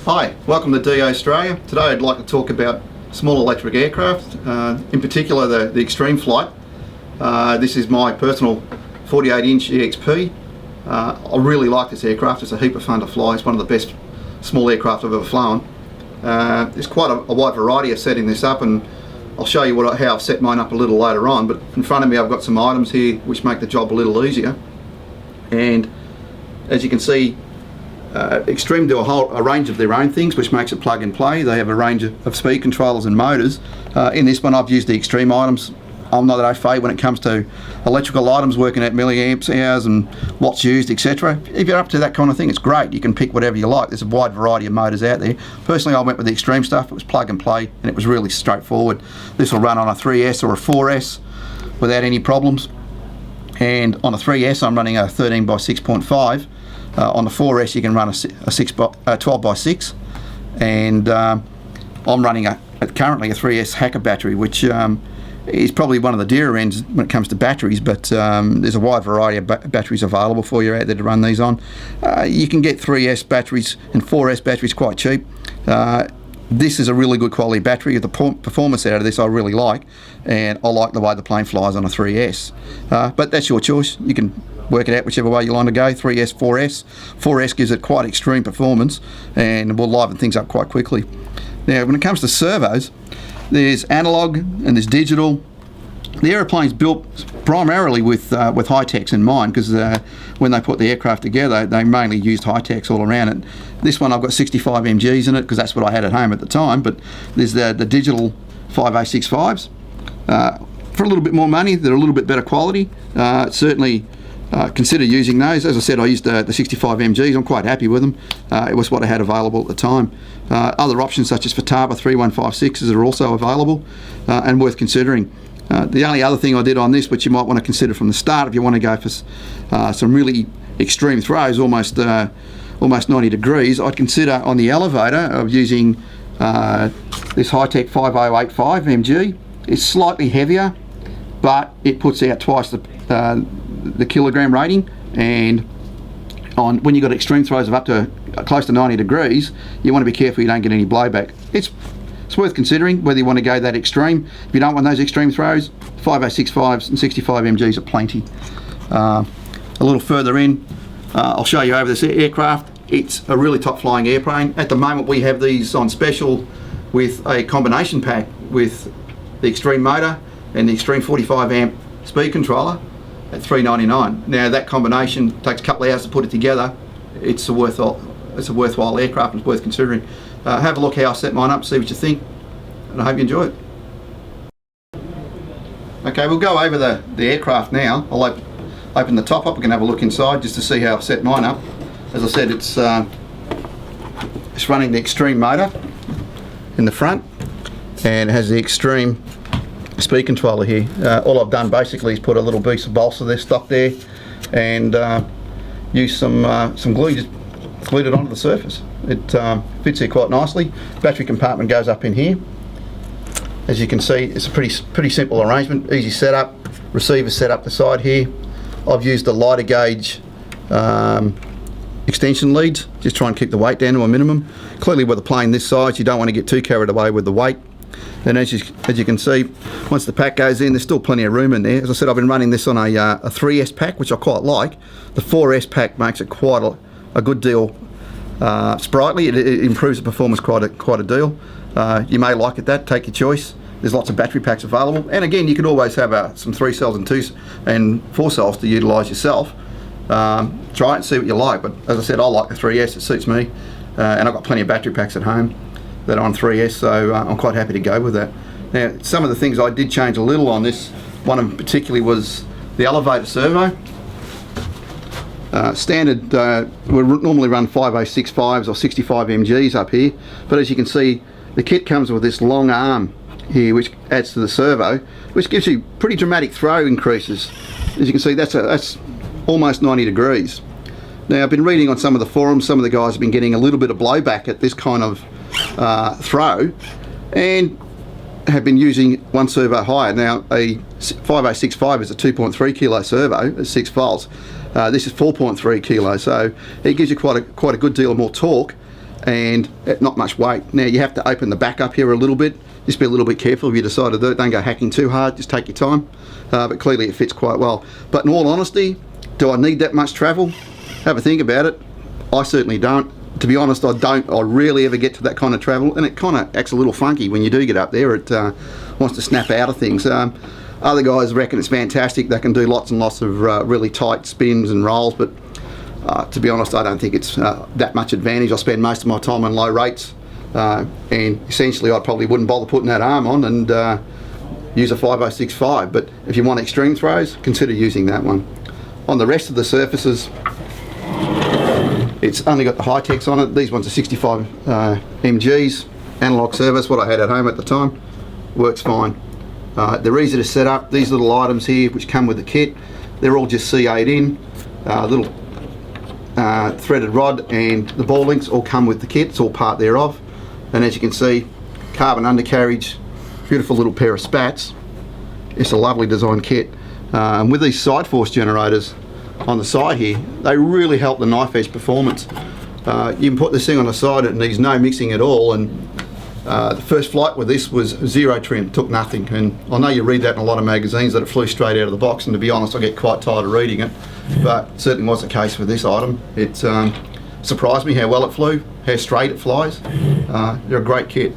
Hi, welcome to DA Australia. Today I'd like to talk about small electric aircraft, in particular the Extreme Flight. This is my personal 48-inch EXP. I really like this aircraft. It's a heap of fun to fly. It's one of the best small aircraft I've ever flown. There's quite a wide variety of setting this up, and I'll show you how I've set mine up a little later on, but in front of me I've got some items here which make the job a little easier. And as you can see, Extreme do a range of their own things which makes it plug and play. They have a range of speed controllers and motors. In this one I've used the Extreme items. I'm not au fait when it comes to electrical items, working at milliamps hours and watts used, etc. If you're up to that kind of thing, it's great. You can pick whatever you like. There's a wide variety of motors out there. Personally, I went with the Extreme stuff. It was plug and play and it was really straightforward. This will run on a 3S or a 4S without any problems. And on a 3S I'm running a 13 by 6.5. On the 4S you can run a 12 by 6, and I'm running currently a 3S Hacker battery, which is probably one of the dearer ends when it comes to batteries, but there's a wide variety of batteries available for you out there to run these on. You can get 3S batteries and 4S batteries quite cheap. This is a really good quality battery. The performance out of this I really like, and I like the way the plane flies on a 3S. But that's your choice. You can work it out whichever way you like to go. 3S, 4S. 4S gives it quite extreme performance and will liven things up quite quickly. Now, when it comes to servos, there's analog and there's digital. The aeroplane's built primarily with Hi-Tecs in mind, because when they put the aircraft together, they mainly used Hi-Tecs all around it. This one I've got 65 MGs in it because that's what I had at home at the time, but there's the digital 5065s. For a little bit more money, they're a little bit better quality. Certainly consider using those. As I said, I used the 65 MGs. I'm quite happy with them. It was what I had available at the time. Other options such as Futaba 3156s are also available and worth considering. The only other thing I did on this, which you might want to consider from the start if you want to go for some really extreme throws, almost 90 degrees, I'd consider on the elevator of using this Hi-Tec 5085 MG. It's slightly heavier, but it puts out twice the kilogram rating, and when you've got extreme throws of up to close to 90 degrees, you want to be careful you don't get any blowback. It's worth considering whether you want to go that extreme. If you don't want those extreme throws, 5065s and 65 MGs are plenty. A little further in, I'll show you over this aircraft. It's a really top flying airplane. At the moment we have these on special with a combination pack with the Extreme motor and the Extreme 45 amp speed controller at $399. Now that combination takes a couple of hours to put it together. It's a worthwhile aircraft and it's worth considering. Have a look how I set mine up, see what you think, and I hope you enjoy it. Okay, we'll go over the aircraft now. I'll open the top up. We can have a look inside just to see how I've set mine up. As I said, it's running the Extreme motor in the front, and it has the Extreme speed controller here. All I've done basically is put a little piece of balsa there, stock there, and use some glue, just glued it onto the surface. It fits here quite nicely. Battery compartment goes up in here. As you can see, it's a pretty simple arrangement, easy setup. Receiver set up the side here. I've used the lighter gauge extension leads, just try and keep the weight down to a minimum. Clearly with a plane this size, you don't want to get too carried away with the weight. And as you can see, once the pack goes in, there's still plenty of room in there. As I said, I've been running this on a 3S pack, which I quite like. The 4S pack makes it quite a good deal sprightly. It improves the performance quite a deal. You may like it that, take your choice. There's lots of battery packs available, and again you can always have some 3 cells and 4 cells to utilise yourself. Try it and see what you like, but as I said, I like the 3S, it suits me, and I've got plenty of battery packs at home that are on 3S, so I'm quite happy to go with that. Now, some of the things I did change a little on this, one of them particularly was the elevator servo. Standard, we normally run 5065s or 65 MGs up here, but as you can see, the kit comes with this long arm here which adds to the servo, which gives you pretty dramatic throw increases. As you can see, that's almost 90 degrees. Now, I've been reading on some of the forums, some of the guys have been getting a little bit of blowback at this kind of throw, and have been using one servo higher. Now, a 5065 is a 2.3 kilo servo at 6 volts. This is 4.3 kilos, so it gives you quite a good deal more torque and not much weight. Now you have to open the back up here a little bit. Just be a little bit careful if you decide to do it. Don't go hacking too hard, just take your time. But clearly it fits quite well. But in all honesty, do I need that much travel? Have a think about it. I certainly don't. To be honest, I don't. I rarely ever get to that kind of travel, and it kind of acts a little funky when you do get up there. It wants to snap out of things. Other guys reckon it's fantastic. They can do lots and lots of really tight spins and rolls, but to be honest, I don't think it's that much advantage. I spend most of my time on low rates, and essentially I probably wouldn't bother putting that arm on and use a 5065. But if you want extreme throws, consider using that one. On the rest of the surfaces, it's only got the Hi-Tecs on it. These ones are 65 mgs, analog service, what I had at home at the time. Works fine. They're easy to set up. These little items here, which come with the kit, they're all just C8 in. Little threaded rod and the ball links all come with the kit. It's all part thereof. And as you can see, carbon undercarriage, beautiful little pair of spats. It's a lovely design kit. And with these side force generators on the side here, they really help the knife edge performance. You can put this thing on the side, it needs no mixing at all, and the first flight with this was zero trim, took nothing. And I know you read that in a lot of magazines that it flew straight out of the box, and to be honest I get quite tired of reading it, but certainly was the case with this item. It surprised me how well it flew, how straight it flies. They're a great kit.